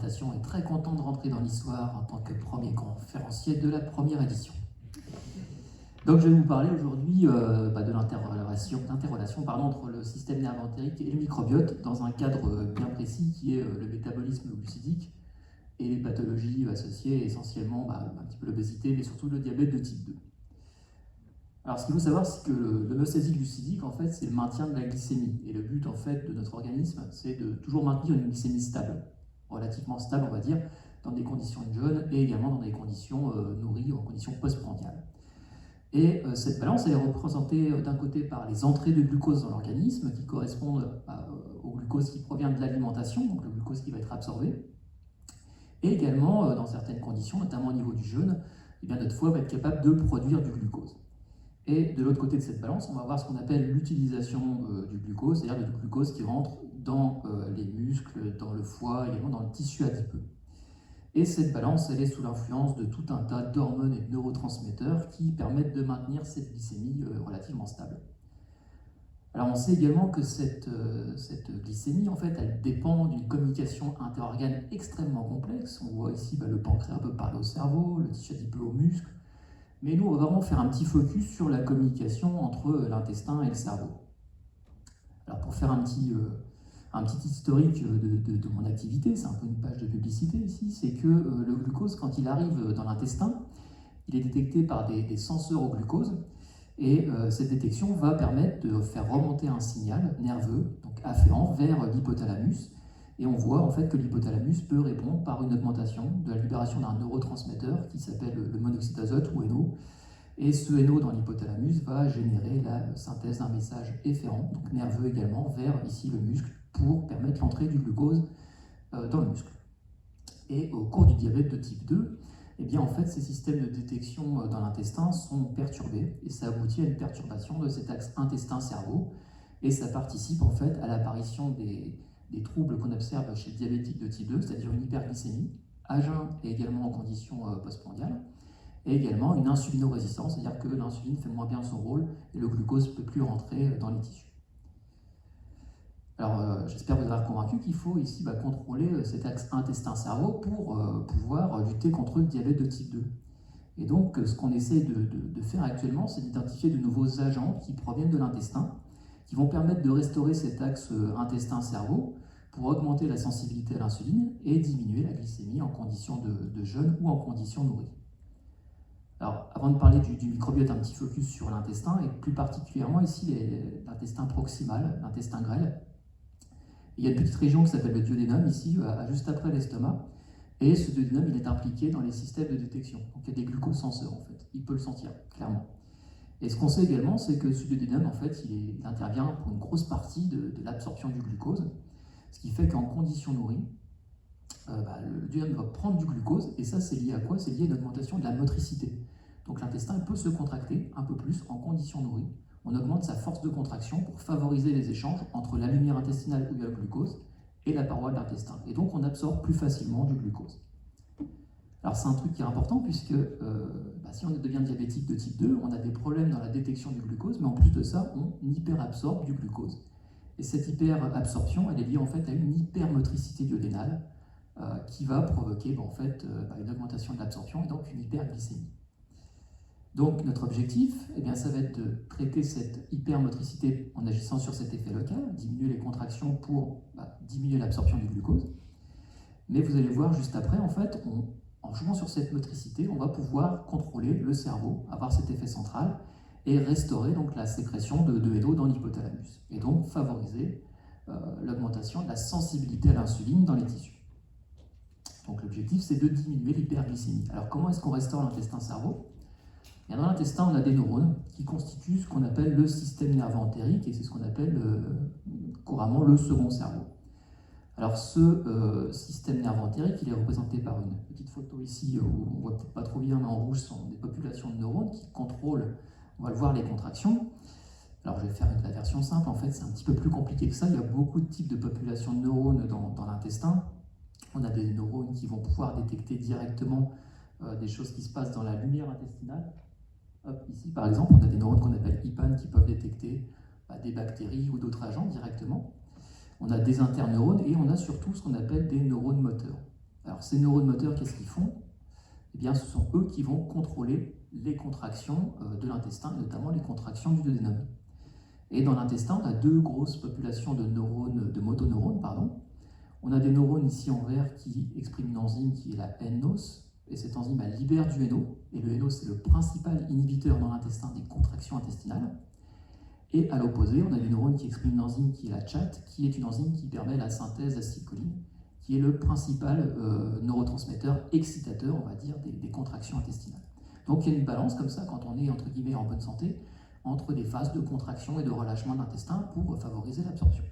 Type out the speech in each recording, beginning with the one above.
invitation et très content de rentrer dans l'histoire en tant que premier conférencier de la première édition. Donc je vais vous parler aujourd'hui de l'interrelation entre le système nerveux entérique et le microbiote dans un cadre bien précis qui est le métabolisme glucidique et les pathologies associées essentiellement un petit peu l'obésité mais surtout le diabète de type 2. Alors ce qu'il faut savoir, c'est que l'homéostasie glucidique, en fait, c'est le maintien de la glycémie. Et le but, en fait, de notre organisme, c'est de toujours maintenir une glycémie stable, relativement stable, on va dire, dans des conditions de jeûne et également dans des conditions nourries, en conditions postprandiales. Et cette balance, elle est représentée d'un côté par les entrées de glucose dans l'organisme, qui correspondent au glucose qui provient de l'alimentation, donc le glucose qui va être absorbé. Et également, dans certaines conditions, notamment au niveau du jeûne, eh bien, notre foie va être capable de produire du glucose. Et de l'autre côté de cette balance, on va voir ce qu'on appelle l'utilisation du glucose, c'est-à-dire du glucose qui rentre dans les muscles, dans le foie, également dans le tissu adipeux. Et cette balance, elle est sous l'influence de tout un tas d'hormones et de neurotransmetteurs qui permettent de maintenir cette glycémie relativement stable. Alors on sait également que cette glycémie, en fait, elle dépend d'une communication interorgane extrêmement complexe. On voit ici le pancréas peut parler au cerveau, le tissu adipeux aux muscles. Mais nous, on va vraiment faire un petit focus sur la communication entre l'intestin et le cerveau. Alors pour faire un petit historique de mon activité, c'est un peu une page de publicité ici, c'est que le glucose, quand il arrive dans l'intestin, il est détecté par des senseurs au glucose, et cette détection va permettre de faire remonter un signal nerveux, donc afférent, vers l'hypothalamus. Et on voit en fait que l'hypothalamus peut répondre par une augmentation de la libération d'un neurotransmetteur qui s'appelle le monoxyde d'azote ou NO. Et ce NO dans l'hypothalamus va générer la synthèse d'un message efférent, donc nerveux également, vers ici le muscle pour permettre l'entrée du glucose dans le muscle. Et au cours du diabète de type 2, eh bien, en fait, ces systèmes de détection dans l'intestin sont perturbés et ça aboutit à une perturbation de cet axe intestin-cerveau et ça participe en fait à l'apparition des troubles qu'on observe chez le diabétique de type 2, c'est-à-dire une hyperglycémie, à jeun et également en conditions postprandiales, et également une insulinorésistance, c'est-à-dire que l'insuline fait moins bien son rôle et le glucose ne peut plus rentrer dans les tissus. Alors j'espère vous avoir convaincu qu'il faut ici contrôler cet axe intestin-cerveau pour pouvoir lutter contre le diabète de type 2. Et donc ce qu'on essaie de faire actuellement, c'est d'identifier de nouveaux agents qui proviennent de l'intestin, qui vont permettre de restaurer cet axe intestin-cerveau pour augmenter la sensibilité à l'insuline et diminuer la glycémie en conditions de jeûne ou en conditions nourries. Alors, avant de parler du microbiote, un petit focus sur l'intestin, et plus particulièrement ici l'intestin proximal, l'intestin grêle. Il y a une petite région qui s'appelle le duodénum, ici, juste après l'estomac, et ce duodénum, il est impliqué dans les systèmes de détection. Donc il y a des glucosenseurs, en fait. Il peut le sentir, clairement. Et ce qu'on sait également, c'est que ce duodénum, en fait, il intervient pour une grosse partie de l'absorption du glucose, ce qui fait qu'en conditions nourries, le duodénum va prendre du glucose, et ça, c'est lié à quoi? C'est lié à une augmentation de la motricité. Donc l'intestin peut se contracter un peu plus en conditions nourries. On augmente sa force de contraction pour favoriser les échanges entre la lumière intestinale où il y a le glucose et la paroi de l'intestin. Et donc on absorbe plus facilement du glucose. Alors c'est un truc qui est important puisque si on devient diabétique de type 2, on a des problèmes dans la détection du glucose, mais en plus de ça, on hyperabsorbe du glucose. Et cette hyperabsorption, elle est liée en fait à une hypermotricité duodénale qui va provoquer une augmentation de l'absorption et donc une hyperglycémie. Donc notre objectif, ça va être de traiter cette hypermotricité en agissant sur cet effet local, diminuer les contractions pour diminuer l'absorption du glucose. Mais vous allez voir juste après, en fait, en jouant sur cette motricité, on va pouvoir contrôler le cerveau, avoir cet effet central et restaurer donc la sécrétion de NO dans l'hypothalamus et donc favoriser l'augmentation de la sensibilité à l'insuline dans les tissus. Donc l'objectif, c'est de diminuer l'hyperglycémie. Alors comment est-ce qu'on restaure l'intestin-cerveau? Et dans l'intestin, on a des neurones qui constituent ce qu'on appelle le système nerveux entérique, et c'est ce qu'on appelle couramment le second cerveau. Alors ce système nerveux entérique, il est représenté par une petite photo ici, où on ne voit peut-être pas trop bien, mais en rouge, ce sont des populations de neurones qui contrôlent, on va le voir, les contractions. Alors je vais faire la version simple, en fait c'est un petit peu plus compliqué que ça, il y a beaucoup de types de populations de neurones dans l'intestin. On a des neurones qui vont pouvoir détecter directement des choses qui se passent dans la lumière intestinale. Ici, par exemple, on a des neurones qu'on appelle IPAN qui peuvent détecter des bactéries ou d'autres agents directement. On a des interneurones et on a surtout ce qu'on appelle des neurones moteurs. ces neurones moteurs, qu'est-ce qu'ils font? Eh bien, ce sont eux qui vont contrôler les contractions de l'intestin, notamment les contractions du duodénum. Et dans l'intestin, on a deux grosses populations de neurones, de motoneurones, pardon. On a des neurones ici en vert qui expriment une enzyme qui est la nNOS, et cette enzyme elle libère du NO, et le NO c'est le principal inhibiteur dans l'intestin des contractions intestinales. Et à l'opposé, on a des neurones qui expriment une enzyme qui est la CHAT, qui est une enzyme qui permet la synthèse d'acétylcholine, qui est le principal neurotransmetteur excitateur, on va dire, des contractions intestinales. Donc il y a une balance comme ça, quand on est entre guillemets en bonne santé, entre des phases de contraction et de relâchement de l'intestin pour favoriser l'absorption.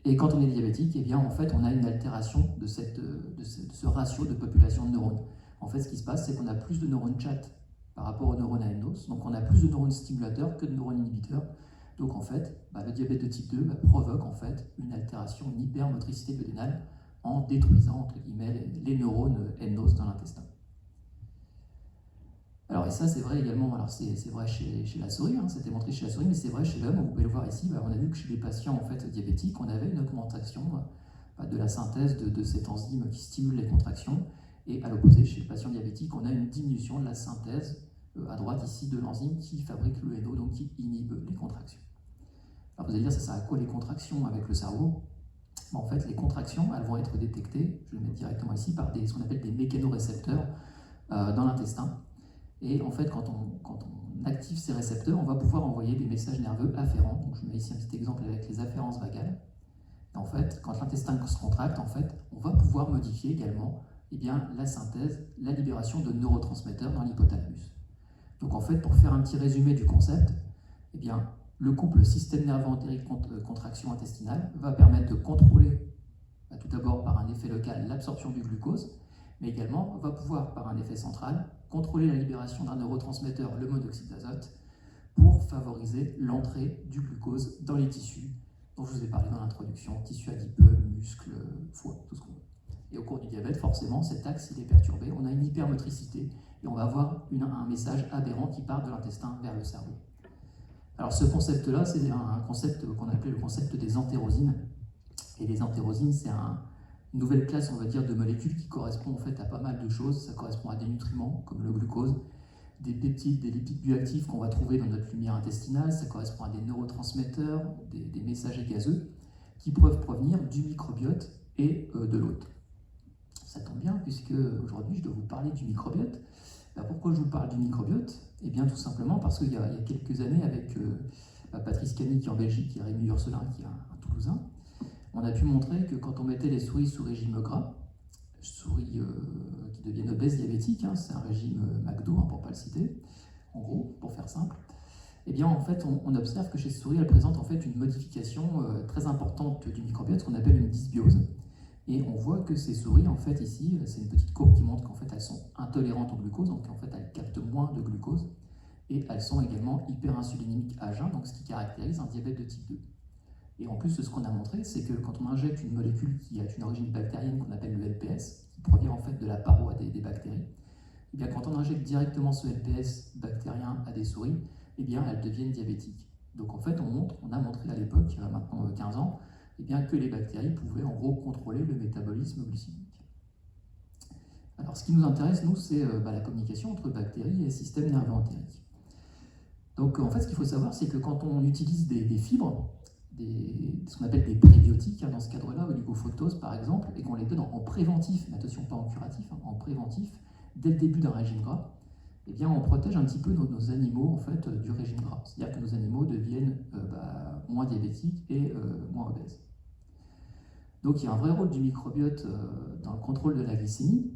Et quand on est diabétique, eh bien, en fait, on a une altération de ce ratio de population de neurones. En fait, ce qui se passe, c'est qu'on a plus de neurones CHAT par rapport aux neurones nNOS, donc on a plus de neurones stimulateurs que de neurones inhibiteurs. Donc en fait, le diabète de type 2 provoque en fait une altération, une hypermotricité duodénale en détruisant entre guillemets les neurones nNOS dans l'intestin. Alors, et ça, c'est vrai également, alors c'est vrai chez la souris, hein, c'était montré chez la souris, mais c'est vrai chez l'homme, vous pouvez le voir ici, on a vu que chez les patients en fait, diabétiques, on avait une augmentation de la synthèse de cette enzyme qui stimule les contractions, et à l'opposé, chez le patient diabétique, on a une diminution de la synthèse, à droite ici, de l'enzyme qui fabrique le NO, donc qui inhibe les contractions. Alors vous allez dire, ça sert à quoi les contractions avec le cerveau? En fait, les contractions, elles vont être détectées, je vais le mettre directement ici, par ce qu'on appelle des mécanorécepteurs dans l'intestin. Et en fait, quand on active ces récepteurs, on va pouvoir envoyer des messages nerveux afférents. Donc, je mets ici un petit exemple avec les afférences vagales. Et en fait, quand l'intestin se contracte, en fait, on va pouvoir modifier également la synthèse, la libération de neurotransmetteurs dans l'hypothalamus. Donc, en fait, pour faire un petit résumé du concept, le couple système nerveux entérique contraction intestinale va permettre de contrôler, tout d'abord par un effet local, l'absorption du glucose, mais également va pouvoir, par un effet central, contrôler la libération d'un neurotransmetteur, le monoxyde d'azote, pour favoriser l'entrée du glucose dans les tissus dont je vous ai parlé dans l'introduction, tissus adipeux, muscles, foie, tout ce qu'on veut. Et au cours du diabète, forcément, cet axe il est perturbé, on a une hypermotricité et on va avoir un message aberrant qui part de l'intestin vers le cerveau. Alors ce concept-là, c'est un concept qu'on appelait le concept des entérosines. Et les entérosines, c'est une nouvelle classe, on va dire, de molécules qui correspond en fait à pas mal de choses. Ça correspond à des nutriments, comme le glucose, des peptides, des lipides bioactifs qu'on va trouver dans notre lumière intestinale. Ça correspond à des neurotransmetteurs, des messagers gazeux, qui peuvent provenir du microbiote et de l'hôte. Ça tombe bien, puisque aujourd'hui, je dois vous parler du microbiote. Pourquoi je vous parle du microbiote? Eh bien, tout simplement parce qu'il y a quelques années, avec Patrice Cany, qui est en Belgique, et Rémi Urselin, qui est un Toulousain, on a pu montrer que quand on mettait les souris sous régime gras, souris qui deviennent obèses diabétiques, hein, c'est un régime McDo, hein, pour ne pas le citer, en gros, pour faire simple, eh bien en fait on observe que chez ces souris, elles présentent en fait une modification très importante du microbiote, ce qu'on appelle une dysbiose. Et on voit que ces souris, en fait ici, c'est une petite courbe qui montre qu'en fait elles sont intolérantes au glucose, donc en fait elles captent moins de glucose, et elles sont également hyperinsulinimiques à jeun, donc ce qui caractérise un diabète de type 2. Et en plus, ce qu'on a montré, c'est que quand on injecte une molécule qui a une origine bactérienne qu'on appelle le LPS, qui provient en fait de la paroi des bactéries, et bien quand on injecte directement ce LPS bactérien à des souris, eh bien elles deviennent diabétiques. Donc en fait, on a montré à l'époque, il y a maintenant 15 ans, eh bien, que les bactéries pouvaient en gros contrôler le métabolisme glycémique. Alors ce qui nous intéresse, nous, c'est la communication entre bactéries et système nerveux entérique. Donc en fait, ce qu'il faut savoir, c'est que quand on utilise des fibres, ce qu'on appelle des prébiotiques, hein, dans ce cadre-là, oligofructose par exemple, et qu'on les donne en préventif, mais attention pas en curatif, hein, en préventif, dès le début d'un régime gras, eh bien on protège un petit peu nos animaux en fait, du régime gras. C'est-à-dire que nos animaux deviennent moins diabétiques et moins obèses. Donc il y a un vrai rôle du microbiote dans le contrôle de la glycémie.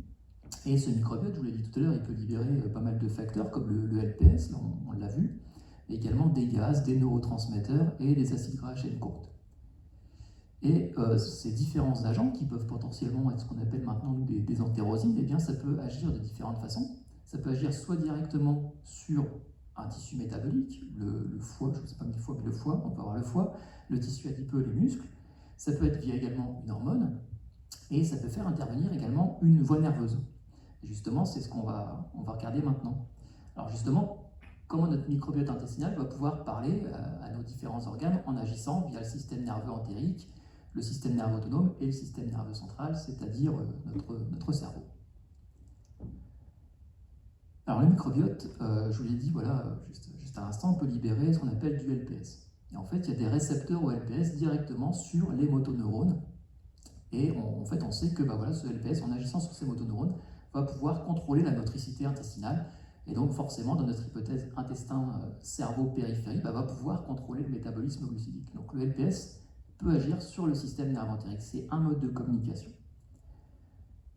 Et ce microbiote, je vous l'ai dit tout à l'heure, il peut libérer pas mal de facteurs comme le LPS, là, on l'a vu, mais également des gaz, des neurotransmetteurs et des acides gras à chaîne courte. Et ces différents agents qui peuvent potentiellement être ce qu'on appelle maintenant des entérosines, eh bien ça peut agir de différentes façons. Ça peut agir soit directement sur un tissu métabolique, le foie, je ne sais pas le foie, mais le foie, on peut avoir le foie, le tissu adipeux, les muscles. Ça peut être via également une hormone, et ça peut faire intervenir également une voie nerveuse. Et justement, c'est ce qu'on va regarder maintenant. Alors justement, comment notre microbiote intestinal va pouvoir parler à nos différents organes en agissant via le système nerveux entérique, le système nerveux autonome et le système nerveux central, c'est-à-dire notre cerveau. Alors le microbiote, je vous l'ai dit, voilà, juste à l'instant, on peut libérer ce qu'on appelle du LPS. Et en fait, il y a des récepteurs au LPS directement sur les motoneurones. Et en fait, on sait que voilà, ce LPS, en agissant sur ces motoneurones, va pouvoir contrôler la motricité intestinale. Et donc forcément, dans notre hypothèse intestin-cerveau-périphérie, va pouvoir contrôler le métabolisme glucidique. Donc le LPS peut agir sur le système nerveux entérique. C'est un mode de communication.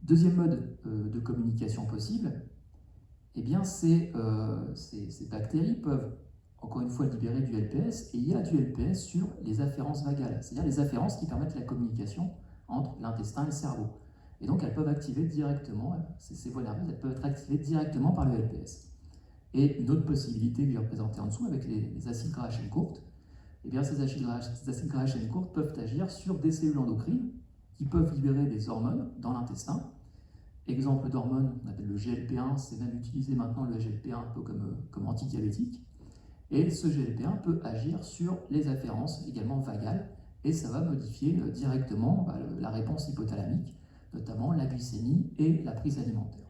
Deuxième mode de communication possible, eh bien, ces bactéries peuvent, encore une fois, libérer du LPS, et il y a du LPS sur les afférences vagales, c'est-à-dire les afférences qui permettent la communication entre l'intestin et le cerveau. Et donc, elles peuvent activer directement, ces voies nerveuses, elles peuvent être activées directement par le LPS. Et une autre possibilité que j'ai représentée en dessous avec les acides gras à chaîne courte, eh bien, ces acides gras à chaîne courte peuvent agir sur des cellules endocrines qui peuvent libérer des hormones dans l'intestin. Exemple d'hormone, on appelle le GLP-1, c'est même utilisé maintenant le GLP-1 un peu comme antidiabétique. Et ce GLP-1 peut agir sur les afférences également vagales, et ça va modifier directement la réponse hypothalamique, notamment la glycémie et la prise alimentaire.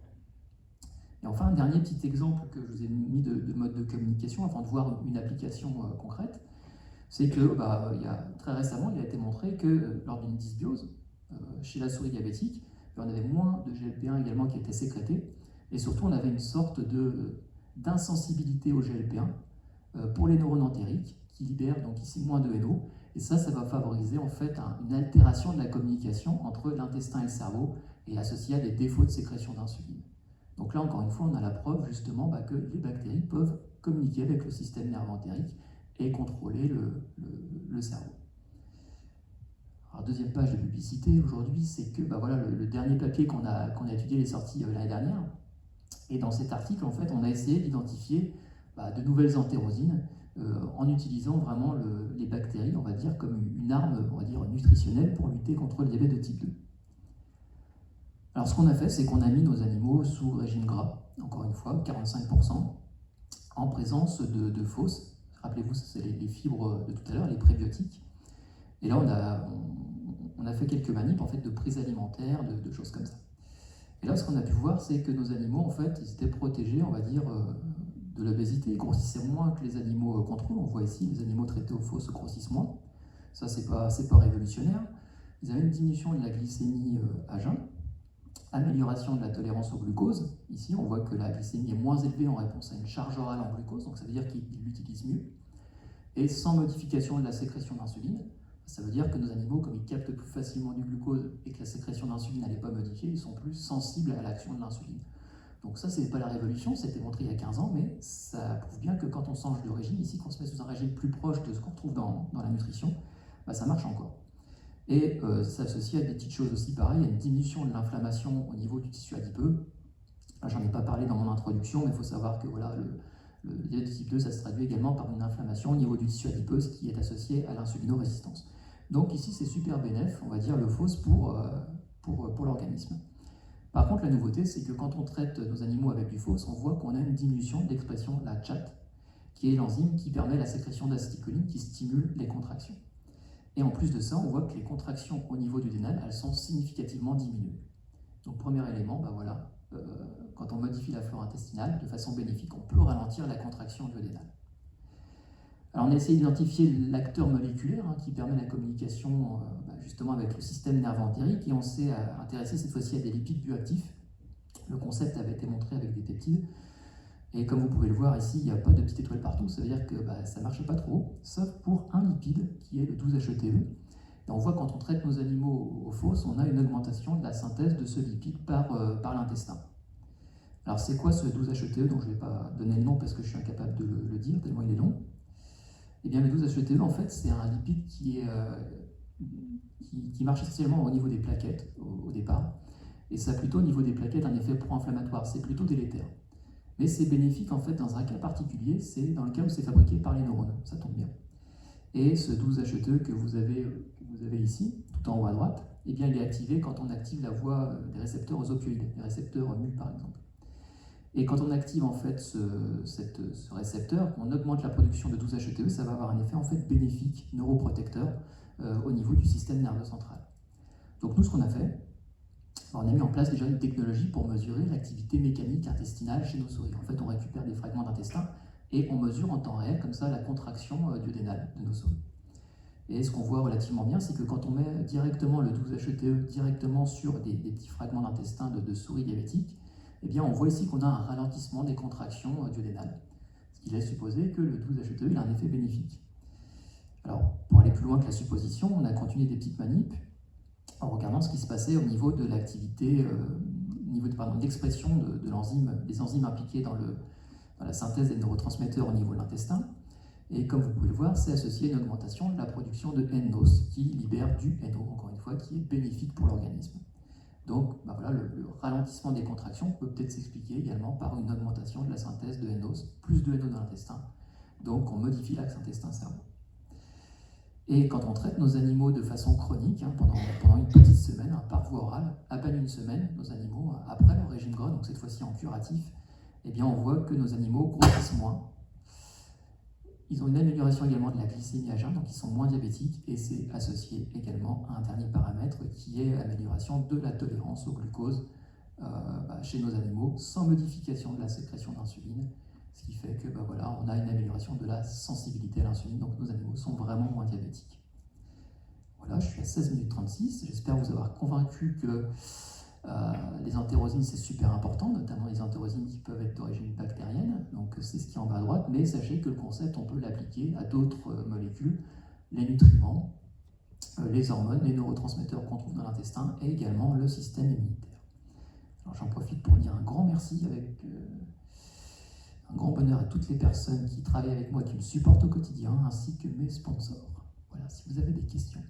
Et enfin, un dernier petit exemple que je vous ai mis de mode de communication afin de voir une application concrète, c'est que très récemment, il a été montré que lors d'une dysbiose, chez la souris diabétique, on avait moins de GLP-1 également qui était sécrété, et surtout on avait une sorte d'insensibilité au GLP-1 pour les neurones entériques qui libèrent donc ici moins de NO, et ça va favoriser en fait une altération de la communication entre l'intestin et le cerveau et associé à des défauts de sécrétion d'insuline. Donc là encore une fois on a la preuve justement que les bactéries peuvent communiquer avec le système nerveux entérique et contrôler le cerveau. Alors, deuxième page de publicité aujourd'hui, c'est que voilà, le dernier papier qu'on a étudié est sorti l'année dernière. Et dans cet article, en fait, on a essayé d'identifier de nouvelles entérosines en utilisant vraiment les bactéries, on va dire, comme une arme, on va dire, nutritionnelle pour lutter contre le diabète de type 2. Alors, ce qu'on a fait, c'est qu'on a mis nos animaux sous régime gras, encore une fois, 45%, en présence de fausses. Rappelez-vous, c'est les fibres de tout à l'heure, les prébiotiques. Et là, on a fait quelques manips en fait, de prise alimentaire, de choses comme ça. Et là, ce qu'on a pu voir, c'est que nos animaux, en fait, ils étaient protégés, on va dire, de l'obésité. Ils grossissaient moins que les animaux contrôle. On voit ici, les animaux traités aux fausses grossissent moins. Ça, c'est pas révolutionnaire. Ils avaient une diminution de la glycémie à jeun, amélioration de la tolérance au glucose. Ici, on voit que la glycémie est moins élevée en réponse à une charge orale en glucose, donc ça veut dire qu'ils l'utilisent mieux. Et sans modification de la sécrétion d'insuline. Ça veut dire que nos animaux, comme ils captent plus facilement du glucose et que la sécrétion d'insuline n'est pas modifiée, ils sont plus sensibles à l'action de l'insuline. Donc ça, ce n'est pas la révolution, c'était montré il y a 15 ans, mais ça prouve bien que quand on change de régime, ici, qu'on se met sous un régime plus proche de ce qu'on retrouve dans la nutrition, ça marche encore. Et ça s'associe à des petites choses aussi pareilles, il y a une diminution de l'inflammation au niveau du tissu adipeux. J'en ai pas parlé dans mon introduction, mais il faut savoir que voilà, le diabète de type 2, ça se traduit également par une inflammation au niveau du tissu adipeux, ce qui est associé à l'insulinorésistance. Donc ici, c'est super bénéf, on va dire, le FOS pour l'organisme. Par contre, la nouveauté, c'est que quand on traite nos animaux avec du FOS, on voit qu'on a une diminution de l'expression de la CHAT, qui est l'enzyme qui permet la sécrétion d'acétylcholine qui stimule les contractions. Et en plus de ça, on voit que les contractions au niveau du duodénal, elles sont significativement diminuées. Donc premier élément, voilà, quand on modifie la flore intestinale de façon bénéfique, on peut ralentir la contraction duodénale. Alors on a essayé d'identifier l'acteur moléculaire qui permet la communication justement avec le système nerveux entérique, et on s'est intéressé cette fois-ci à des lipides bioactifs. Le concept avait été montré avec des peptides, et comme vous pouvez le voir ici, il n'y a pas de petite étoile partout, ça veut dire que ça ne marche pas trop, sauf pour un lipide qui est le 12-HETE. Et on voit quand on traite nos animaux au FOS, on a une augmentation de la synthèse de ce lipide par l'intestin. Alors c'est quoi ce 12-HETE, dont je ne vais pas donner le nom parce que je suis incapable de le dire tellement il est long. Eh bien le 12-HETE, en fait, c'est un lipide qui marche essentiellement au niveau des plaquettes au départ, et ça a plutôt au niveau des plaquettes un effet pro-inflammatoire, c'est plutôt délétère. Mais c'est bénéfique en fait dans un cas particulier, c'est dans le cas où c'est fabriqué par les neurones, ça tombe bien. Et ce 12-HETE que vous avez ici, tout en haut à droite, eh bien, il est activé quand on active la voie des récepteurs aux opioïdes, les récepteurs MUL par exemple. Et quand on active en fait ce récepteur, on augmente la production de 12-HETE, ça va avoir un effet en fait bénéfique, neuroprotecteur, au niveau du système nerveux central. Donc nous, ce qu'on a fait, on a mis en place déjà une technologie pour mesurer l'activité mécanique intestinale chez nos souris. En fait, on récupère des fragments d'intestin et on mesure en temps réel, comme ça, la contraction duodénale de nos souris. Et ce qu'on voit relativement bien, c'est que quand on met directement le 12-HETE directement sur des petits fragments d'intestin de souris diabétiques, eh bien, on voit ici qu'on a un ralentissement des contractions duodénales, ce qui laisse supposer que le 12-HETE a un effet bénéfique. Alors, pour aller plus loin que la supposition, on a continué des petites manips en regardant ce qui se passait au niveau de l'activité, au niveau de l'expression des enzymes impliquées dans la synthèse des neurotransmetteurs au niveau de l'intestin. Et comme vous pouvez le voir, c'est associé à une augmentation de la production de nNOS, qui libère du NO, encore une fois, qui est bénéfique pour l'organisme. Donc voilà, le ralentissement des contractions peut peut-être s'expliquer également par une augmentation de la synthèse de nNOS, plus de NO dans l'intestin. Donc on modifie l'axe intestin-cerveau. Et quand on traite nos animaux de façon chronique, pendant une petite semaine, par voie orale, à peine une semaine, nos animaux, après leur régime gras, donc cette fois-ci en curatif, eh bien on voit que nos animaux grossissent moins. Ils ont une amélioration également de la glycémie à jeun, donc ils sont moins diabétiques, et c'est associé également à un dernier paramètre qui est l'amélioration de la tolérance au glucose chez nos animaux, sans modification de la sécrétion d'insuline, ce qui fait que voilà, on a une amélioration de la sensibilité à l'insuline, donc nos animaux sont vraiment moins diabétiques. Voilà, je suis à 16 minutes 36, j'espère vous avoir convaincu que les entérosines, c'est super important, notamment les entérosines qui peuvent être d'origine bactérienne, donc c'est ce qui est en bas à droite, mais sachez que le concept, on peut l'appliquer à d'autres molécules, les nutriments, les hormones, les neurotransmetteurs qu'on trouve dans l'intestin, et également le système immunitaire. Alors j'en profite pour dire un grand merci avec un grand bonheur à toutes les personnes qui travaillent avec moi, qui me supportent au quotidien, ainsi que mes sponsors. Voilà, si vous avez des questions.